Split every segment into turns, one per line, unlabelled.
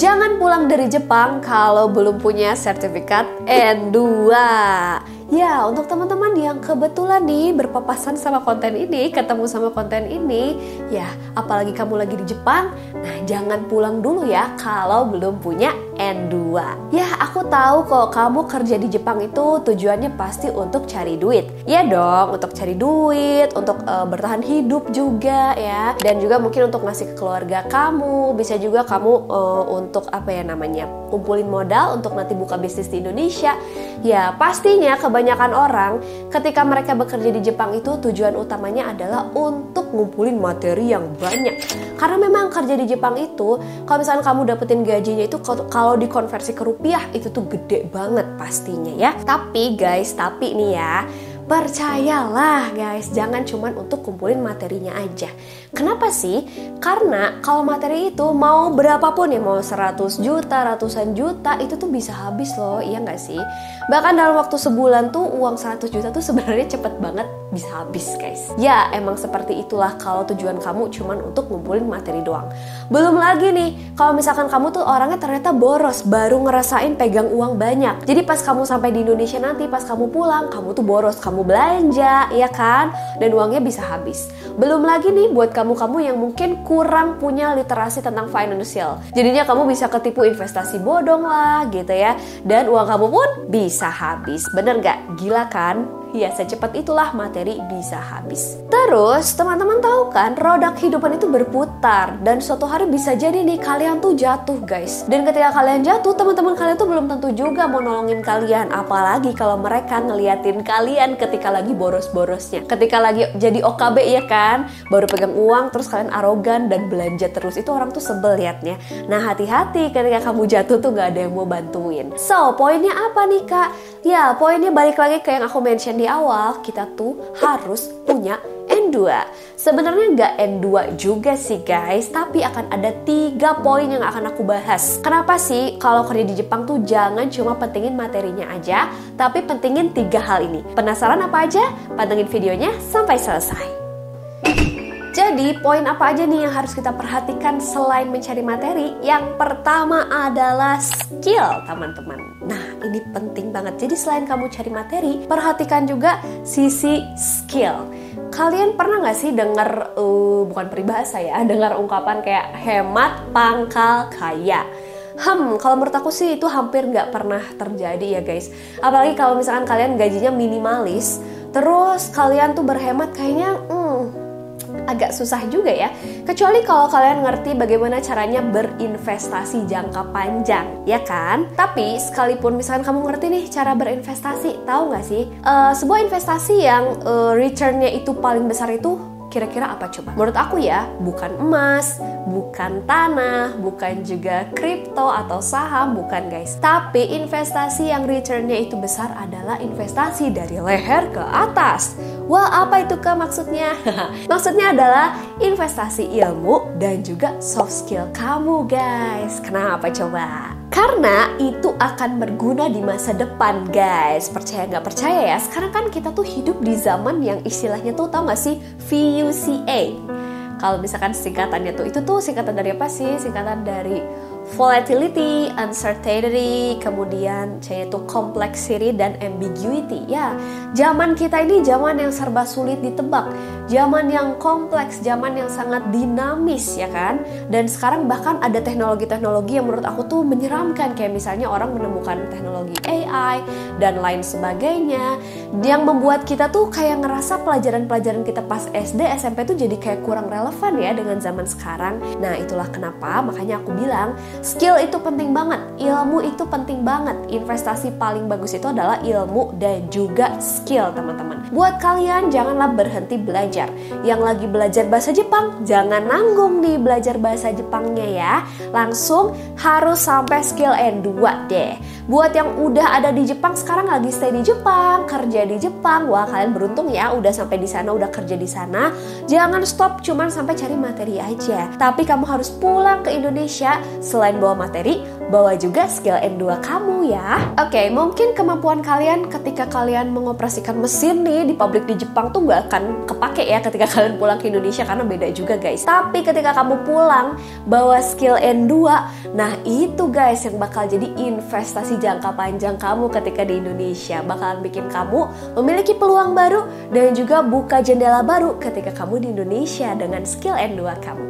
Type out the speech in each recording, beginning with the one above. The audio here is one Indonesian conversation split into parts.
Jangan pulang dari Jepang kalau belum punya sertifikat N2. Ya, untuk teman-teman yang kebetulan nih berpapasan sama konten ini, ketemu sama konten ini, ya apalagi kamu lagi di Jepang, nah jangan pulang dulu ya kalau belum punya N2. Ya, aku tahu kok kamu kerja di Jepang itu tujuannya pasti untuk cari duit. Ya dong, untuk cari duit, untuk bertahan hidup juga ya. Dan juga mungkin untuk ngasih ke keluarga kamu, bisa juga kamu untuk kumpulin modal untuk nanti buka bisnis di Indonesia. Ya, pastinya kebanyakan orang ketika mereka bekerja di Jepang itu tujuan utamanya adalah untuk ngumpulin materi yang banyak. Karena memang kerja di Jepang itu, kalau misalnya kamu dapetin gajinya itu kalau dikonversi ke rupiah itu tuh gede banget pastinya ya. Tapi nih ya, percayalah guys, jangan cuman untuk kumpulin materinya aja. Kenapa sih? Karena kalau materi itu mau berapapun ya, mau 100 juta, ratusan juta, itu tuh bisa habis loh, iya gak sih? Bahkan dalam waktu sebulan tuh uang 100 juta tuh sebenarnya cepet banget bisa habis guys. Ya emang seperti itulah kalau tujuan kamu cuman untuk ngumpulin materi doang. Belum lagi nih, kalau misalkan kamu tuh orangnya ternyata boros, baru ngerasain pegang uang banyak. Jadi pas kamu sampai di Indonesia nanti, pas kamu pulang, kamu tuh boros, kamu belanja, ya kan? Dan uangnya bisa habis. Belum lagi nih buat kamu yang mungkin kurang punya literasi tentang financial. Jadinya kamu bisa ketipu investasi bodong lah gitu ya. Dan uang kamu pun bisa habis. Bener gak? Gila kan? Ya secepat itulah materi bisa habis. Terus teman-teman tahu kan, roda kehidupan itu berputar dan suatu hari bisa jadi nih kalian tuh jatuh guys. Dan ketika kalian jatuh, teman-teman kalian tuh belum tentu juga mau nolongin kalian. Apalagi kalau mereka ngeliatin kalian ketika lagi boros-borosnya, ketika lagi jadi OKB ya kan, baru pegang uang terus kalian arogan dan belanja terus, itu orang tuh sebel liatnya. Nah hati-hati ketika kamu jatuh tuh gak ada yang mau bantuin. So poinnya apa nih kak? Ya poinnya balik lagi ke yang aku mention di awal, kita tuh harus punya N2. Sebenarnya nggak N2 juga sih guys, tapi akan ada 3 poin yang akan aku bahas. Kenapa sih kalau kerja di Jepang tuh jangan cuma pentingin materinya aja, tapi pentingin 3 hal ini. Penasaran apa aja? Pantengin videonya sampai selesai. Jadi poin apa aja nih yang harus kita perhatikan selain mencari materi? Yang pertama adalah skill teman-teman. Nah ini penting banget. Jadi selain kamu cari materi, perhatikan juga sisi skill. Kalian pernah gak sih dengar, bukan peribahasa ya, dengar ungkapan kayak hemat pangkal kaya? Kalau menurut aku sih itu hampir gak pernah terjadi ya guys. Apalagi kalau misalkan kalian gajinya minimalis, terus kalian tuh berhemat kayaknya agak susah juga ya. Kecuali kalau kalian ngerti bagaimana caranya berinvestasi jangka panjang, ya kan? Tapi sekalipun misalkan kamu ngerti nih cara berinvestasi, tahu nggak sih? Sebuah investasi yang returnnya itu paling besar itu kira-kira apa coba? Menurut aku ya, bukan emas, bukan tanah, bukan juga kripto atau saham, bukan guys. Tapi investasi yang returnnya itu besar adalah investasi dari leher ke atas. Wah, apa itu kak maksudnya? Maksudnya adalah investasi ilmu dan juga soft skill kamu guys. Kenapa coba? Karena itu akan berguna di masa depan guys. Percaya nggak percaya ya, sekarang kan kita tuh hidup di zaman yang istilahnya tuh tau nggak sih VUCA. Kalau misalkan singkatannya tuh, itu tuh singkatan dari apa sih? Singkatan dari volatility, uncertainty, kemudian C itu complexity dan ambiguity. Ya, zaman kita ini zaman yang serba sulit ditebak, zaman yang kompleks, zaman yang sangat dinamis ya kan. Dan sekarang bahkan ada teknologi-teknologi yang menurut aku tuh menyeramkan, kayak misalnya orang menemukan teknologi AI dan lain sebagainya, yang membuat kita tuh kayak ngerasa pelajaran-pelajaran kita pas SD, SMP tuh jadi kayak kurang relevan ya dengan zaman sekarang. Nah itulah kenapa makanya aku bilang skill itu penting banget, ilmu itu penting banget. Investasi paling bagus itu adalah ilmu dan juga skill teman-teman. Buat kalian janganlah berhenti belajar. Yang lagi belajar bahasa Jepang, jangan nanggung nih belajar bahasa Jepangnya ya. Langsung harus sampai skill N2 deh. Buat yang udah ada di Jepang, sekarang lagi stay di Jepang, kerja di Jepang, wah kalian beruntung ya udah sampai di sana, udah kerja di sana. Jangan stop cuman sampai cari materi aja. Tapi kamu harus pulang ke Indonesia, selain bawa materi, bawa juga skill N2 kamu ya. Oke, mungkin kemampuan kalian ketika kalian mengoperasikan mesin nih di pabrik di Jepang tuh gak akan kepake ya ketika kalian pulang ke Indonesia, karena beda juga guys. Tapi ketika kamu pulang bawa skill N2, nah itu guys yang bakal jadi investasi jangka panjang kamu ketika di Indonesia. Bakalan bikin kamu memiliki peluang baru dan juga buka jendela baru ketika kamu di Indonesia dengan skill N2 kamu.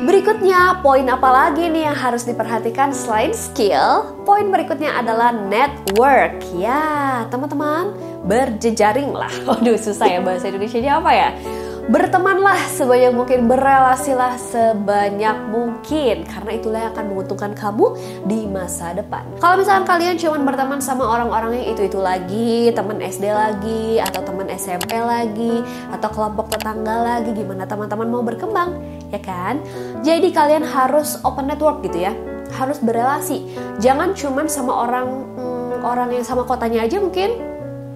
Berikutnya, poin apa lagi nih yang harus diperhatikan selain skill? Poin berikutnya adalah network. Ya, teman-teman, berjejaring lah. Waduh, susah ya bahasa Indonesianya apa ya? Bertemanlah sebanyak mungkin, berelasilah sebanyak mungkin, karena itulah yang akan menguntungkan kamu di masa depan. Kalau misalkan kalian cuma berteman sama orang-orang yang itu-itu lagi, teman SD lagi, atau teman SMP lagi, atau kelompok tetangga lagi, gimana teman-teman mau berkembang, ya kan? Jadi kalian harus open network gitu ya, harus berelasi. Jangan cuma sama orang yang sama kotanya aja. Mungkin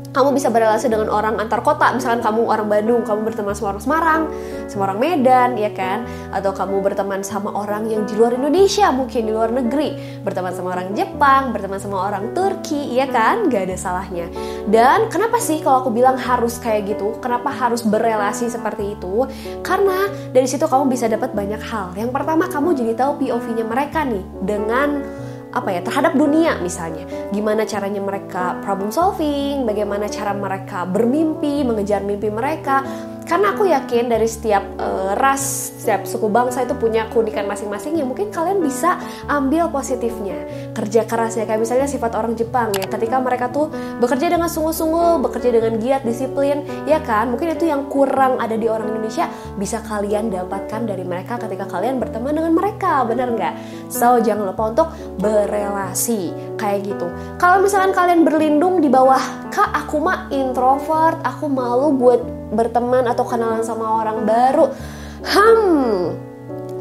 kamu bisa berelasi dengan orang antar kota, misalkan kamu orang Bandung, kamu berteman sama orang Semarang, sama orang Medan, ya kan? Atau kamu berteman sama orang yang di luar Indonesia, mungkin di luar negeri, berteman sama orang Jepang, berteman sama orang Turki, ya kan? Gak ada salahnya. Dan kenapa sih kalau aku bilang harus kayak gitu? Kenapa harus berelasi seperti itu? Karena dari situ kamu bisa dapat banyak hal. Yang pertama, kamu jadi tahu POV-nya mereka nih dengan terhadap dunia misalnya. Gimana caranya mereka problem solving, bagaimana cara mereka bermimpi, mengejar mimpi mereka. Karena aku yakin dari setiap ras, setiap suku bangsa itu punya keunikan masing-masing yang mungkin kalian bisa ambil positifnya. Kerja kerasnya, kayak misalnya sifat orang Jepang ya, ketika mereka tuh bekerja dengan sungguh-sungguh, bekerja dengan giat, disiplin, ya kan? Mungkin itu yang kurang ada di orang Indonesia, bisa kalian dapatkan dari mereka ketika kalian berteman dengan mereka, bener nggak? So, jangan lupa untuk berelasi, kayak gitu. Kalau misalkan kalian berlindung di bawah, Kak, aku mah introvert, aku malu buat berteman atau kenalan sama orang baru.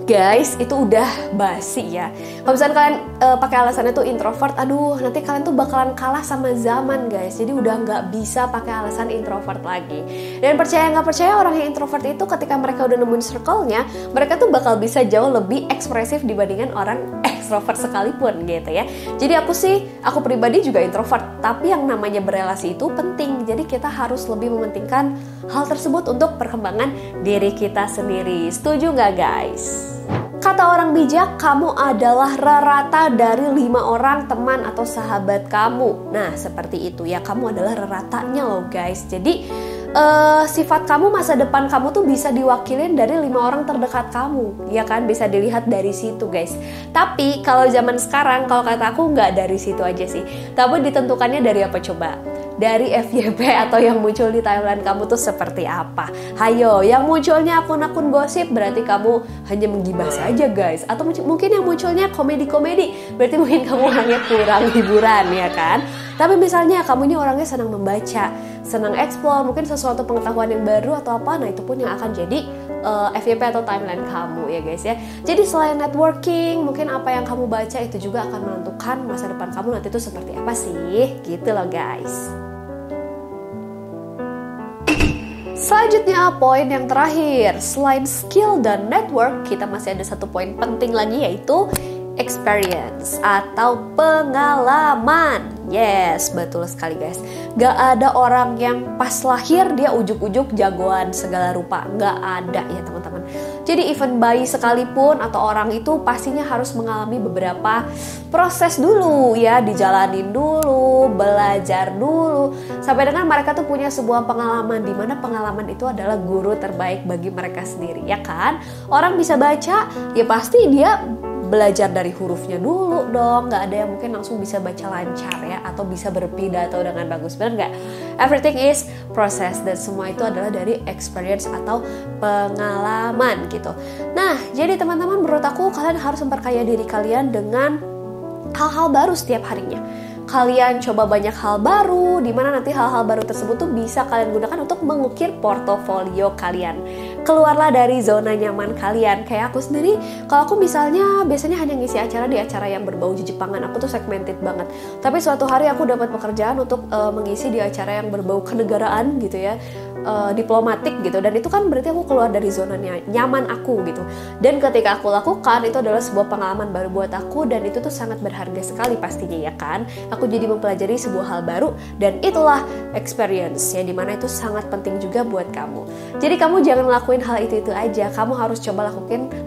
Guys, itu udah basi ya. Kalau misalnya kalian pakai alasannya tuh introvert, aduh nanti kalian tuh bakalan kalah sama zaman guys. Jadi udah nggak bisa pakai alasan introvert lagi. Dan percaya nggak percaya, orang yang introvert itu ketika mereka udah nemuin circle-nya, mereka tuh bakal bisa jauh lebih ekspresif dibandingkan orang extrovert sekalipun gitu ya. Jadi aku pribadi juga introvert, tapi yang namanya berelasi itu penting. Jadi kita harus lebih mementingkan hal tersebut untuk perkembangan diri kita sendiri. Setuju nggak guys? Kata orang bijak, kamu adalah rata dari 5 orang teman atau sahabat kamu. Nah, seperti itu ya, kamu adalah raratanya loh guys. Jadi sifat kamu, masa depan kamu tuh bisa diwakilin dari 5 orang terdekat kamu, ya kan? Bisa dilihat dari situ guys. Tapi kalau zaman sekarang, kalau kata aku nggak dari situ aja sih, tapi ditentukannya dari apa coba? Dari FYP atau yang muncul di timeline kamu tuh seperti apa. Hayo, yang munculnya akun-akun gosip berarti kamu hanya menggibah saja guys. Atau mungkin yang munculnya komedi-komedi, berarti mungkin kamu hanya kurang hiburan, ya kan? Tapi misalnya kamu ini orangnya senang membaca, senang explore, mungkin sesuatu pengetahuan yang baru atau apa, nah itu pun yang akan jadi FYP atau timeline kamu ya guys ya. Jadi selain networking, mungkin apa yang kamu baca itu juga akan menentukan masa depan kamu nanti itu seperti apa sih, gitu loh guys. Selanjutnya, poin yang terakhir, selain skill dan network, kita masih ada satu poin penting lagi, yaitu experience atau pengalaman. Yes, betul sekali guys. Gak ada orang yang pas lahir dia ujuk-ujuk jagoan segala rupa. Gak ada ya teman-teman. Jadi even bayi sekalipun atau orang itu pastinya harus mengalami beberapa proses dulu ya. Dijalanin dulu, belajar dulu, sampai dengan mereka tuh punya sebuah pengalaman, di mana pengalaman itu adalah guru terbaik bagi mereka sendiri, ya kan? Orang bisa baca, ya pasti dia belajar dari hurufnya dulu dong. Gak ada yang mungkin langsung bisa baca lancar ya, atau bisa berpidato dengan bagus, benar gak? Everything is process, dan semua itu adalah dari experience atau pengalaman gitu. Nah, jadi teman-teman, menurut aku kalian harus memperkaya diri kalian dengan hal-hal baru setiap harinya. Kalian coba banyak hal baru, dimana nanti hal-hal baru tersebut tuh bisa kalian gunakan untuk mengukir portofolio kalian. Keluarlah dari zona nyaman kalian. Kayak aku sendiri, kalau aku misalnya biasanya hanya ngisi acara di acara yang berbau Jepangan, aku tuh segmented banget. Tapi suatu hari aku dapat pekerjaan untuk mengisi di acara yang berbau kenegaraan gitu ya. diplomatik gitu, dan itu kan berarti aku keluar dari zona nyaman aku gitu. Dan ketika aku lakukan, itu adalah sebuah pengalaman baru buat aku, dan itu tuh sangat berharga sekali pastinya ya kan. Aku jadi mempelajari sebuah hal baru, dan itulah experience ya, dimana itu sangat penting juga buat kamu. Jadi kamu jangan ngelakuin hal itu aja, kamu harus coba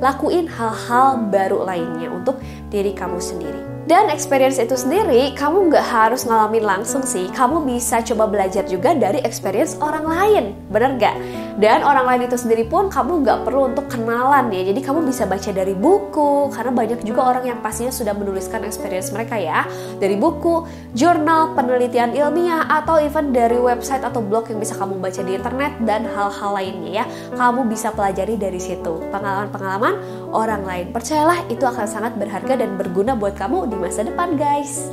lakuin hal-hal baru lainnya untuk diri kamu sendiri. Dan experience itu sendiri kamu nggak harus ngalamin langsung sih, kamu bisa coba belajar juga dari experience orang lain, bener nggak? Dan orang lain itu sendiri pun kamu nggak perlu untuk kenalan ya, jadi kamu bisa baca dari buku, karena banyak juga orang yang pastinya sudah menuliskan experience mereka ya, dari buku, jurnal, penelitian ilmiah, atau even dari website atau blog yang bisa kamu baca di internet, dan hal-hal lainnya ya, kamu bisa pelajari dari situ, pengalaman-pengalaman orang lain. Percayalah, itu akan sangat berharga dan berguna buat kamu di masa depan guys.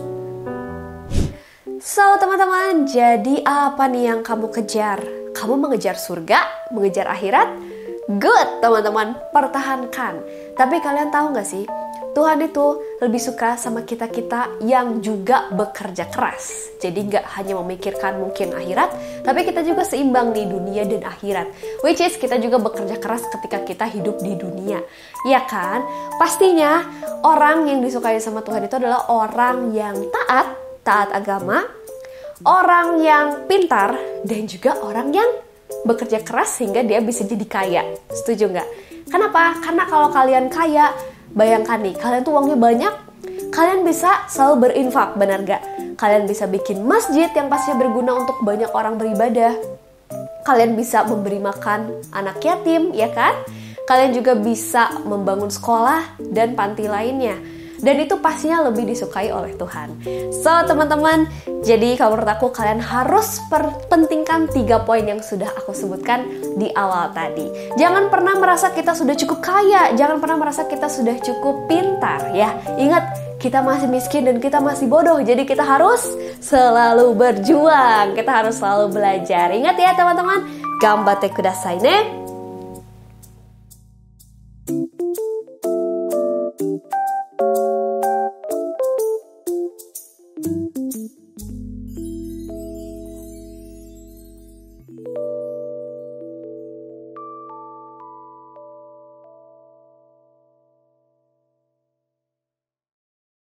So teman-teman, jadi apa nih yang kamu kejar? Kamu mengejar surga? Mengejar akhirat? Good teman-teman, pertahankan. Tapi kalian tahu gak sih, Tuhan itu lebih suka sama kita-kita yang juga bekerja keras. Jadi gak hanya memikirkan mungkin akhirat, tapi kita juga seimbang di dunia dan akhirat. Which is kita juga bekerja keras ketika kita hidup di dunia. Ya kan? Pastinya orang yang disukai sama Tuhan itu adalah orang yang taat agama, orang yang pintar, dan juga orang yang bekerja keras sehingga dia bisa jadi kaya. Setuju nggak? Kenapa? Karena kalau kalian kaya, bayangkan nih, kalian tuh uangnya banyak, kalian bisa selalu berinfak, benar nggak? Kalian bisa bikin masjid yang pastinya berguna untuk banyak orang beribadah. Kalian bisa memberi makan anak yatim, ya kan? Kalian juga bisa membangun sekolah dan panti lainnya. Dan itu pastinya lebih disukai oleh Tuhan. So teman-teman, jadi kalau menurut aku kalian harus pentingkan 3 poin yang sudah aku sebutkan di awal tadi. Jangan pernah merasa kita sudah cukup kaya, jangan pernah merasa kita sudah cukup pintar ya. Ingat, kita masih miskin dan kita masih bodoh, jadi kita harus selalu berjuang, kita harus selalu belajar. Ingat ya teman-teman, gambatte kudasai ne.